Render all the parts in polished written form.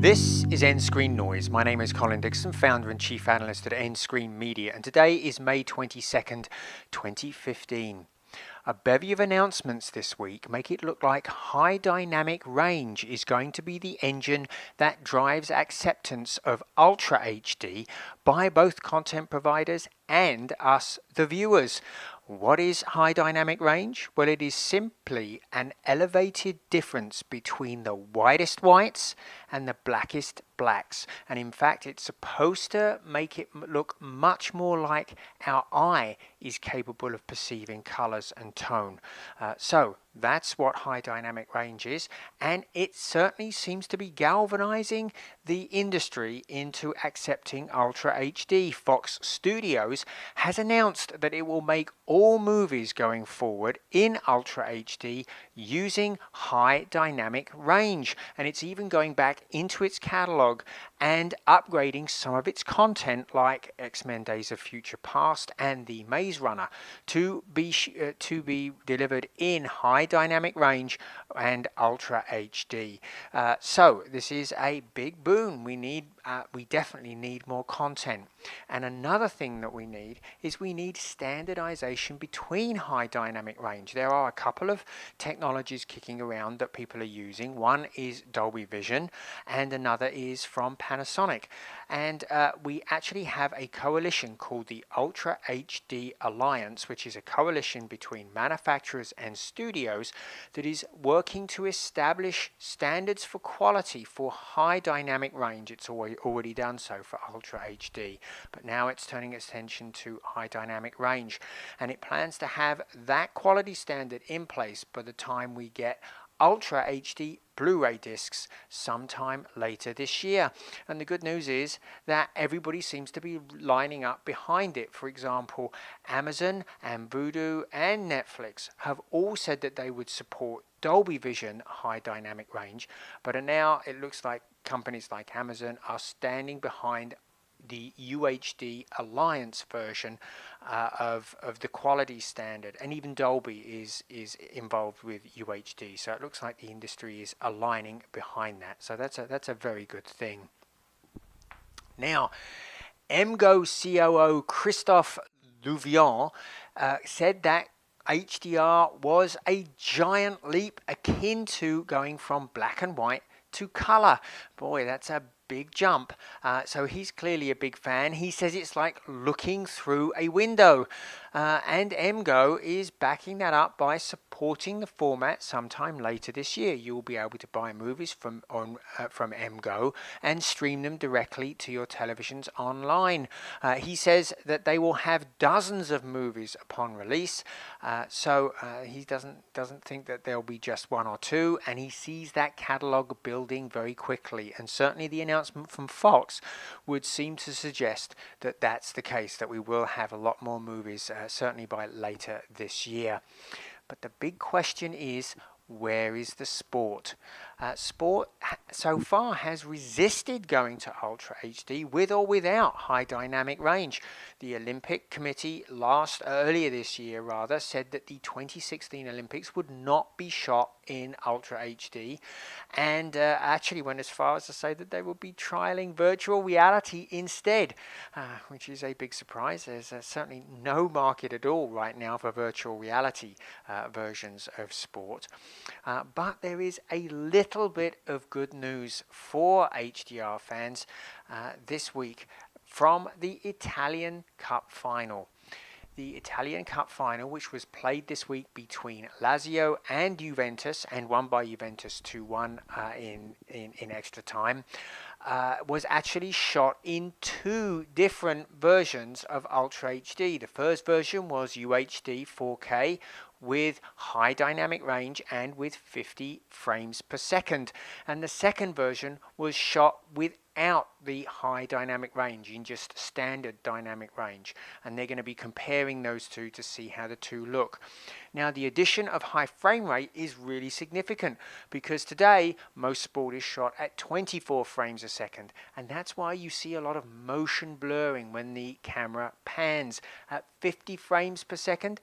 This is nScreenNoise. My name is Colin Dixon, founder and chief analyst at nScreen Media, and today is May 22nd, 2015. A bevy of announcements this week make it look like high dynamic range is going to be the engine that drives acceptance of Ultra HD by both content providers and us, the viewers. What is high dynamic range? Well, it is simply an elevated difference between the whitest whites and the blackest blacks. And in fact, it's supposed to make it look much more like our eye is capable of perceiving colors and tone. So that's what high dynamic range is, and it certainly seems to be galvanizing the industry into accepting Ultra HD. Fox Studios has announced that it will make all movies going forward in Ultra HD using high dynamic range, and it's even going back into its catalog and upgrading some of its content like X-Men Days of Future Past and The Maze Runner to be delivered in high dynamic range and Ultra HD. So this is a big boon. We definitely need more content. And another thing that we need standardization between high dynamic range. There are a couple of technologies kicking around that people are using. One is Dolby Vision and another is from Panasonic. And we actually have a coalition called the Ultra HD Alliance, which is a coalition between manufacturers and studios that is working to establish standards for quality for high dynamic range. It's already done so for Ultra HD, but now it's turning its attention to high dynamic range, and it plans to have that quality standard in place by the time we get Ultra HD Blu-ray discs sometime later this year. And the good news is that everybody seems to be lining up behind it. For example, Amazon and Vudu and Netflix have all said that they would support Dolby Vision high dynamic range, but now it looks like companies like Amazon are standing behind the UHD Alliance version of the quality standard, and even Dolby is involved with UHD. So it looks like the industry is aligning behind that. So that's a very good thing. Now, MGO COO Christophe Louvion said that HDR was a giant leap akin to going from black and white to color. Boy, that's a big jump. So he's clearly a big fan. He says it's like looking through a window. And MGO is backing that up by supporting the format sometime later this year. You'll be able to buy movies from MGO and stream them directly to your televisions online. He says that they will have dozens of movies upon release. So he doesn't think that there'll be just one or two, and he sees that catalog building very quickly. And certainly the announcement from Fox would seem to suggest that that's the case, that we will have a lot more movies certainly by later this year. But the big question is, where is the sport? Sport so far has resisted going to Ultra HD with or without high dynamic range. The Olympic Committee earlier this year said that the 2016 Olympics would not be shot in Ultra HD, and actually went as far as to say that they would be trialing virtual reality instead, which is a big surprise. There's certainly no market at all right now for virtual reality versions of sport. But there is a little bit of good news for HDR fans this week from the Italian Cup final. The Italian Cup final, which was played this week between Lazio and Juventus and won by Juventus 2-1 in extra time, was actually shot in two different versions of Ultra HD. The first version was UHD 4K with high dynamic range and with 50 frames per second. And the second version was shot without the high dynamic range, in just standard dynamic range. And they're going to be comparing those two to see how the two look. Now, the addition of high frame rate is really significant because today most sport is shot at 24 frames a second. And that's why you see a lot of motion blurring when the camera pans. At 50 frames per second,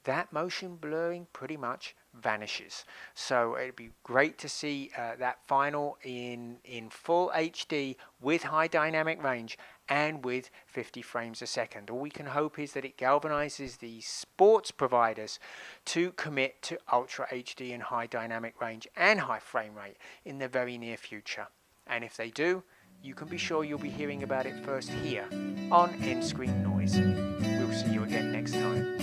that motion blurring pretty much vanishes. So it'd be great to see that final in full HD with high dynamic range and with 50 frames a second. All we can hope is that it galvanizes the sports providers to commit to Ultra HD and high dynamic range and high frame rate in the very near future. And if they do, you can be sure you'll be hearing about it first here on nScreenNoise. We'll see you again next time.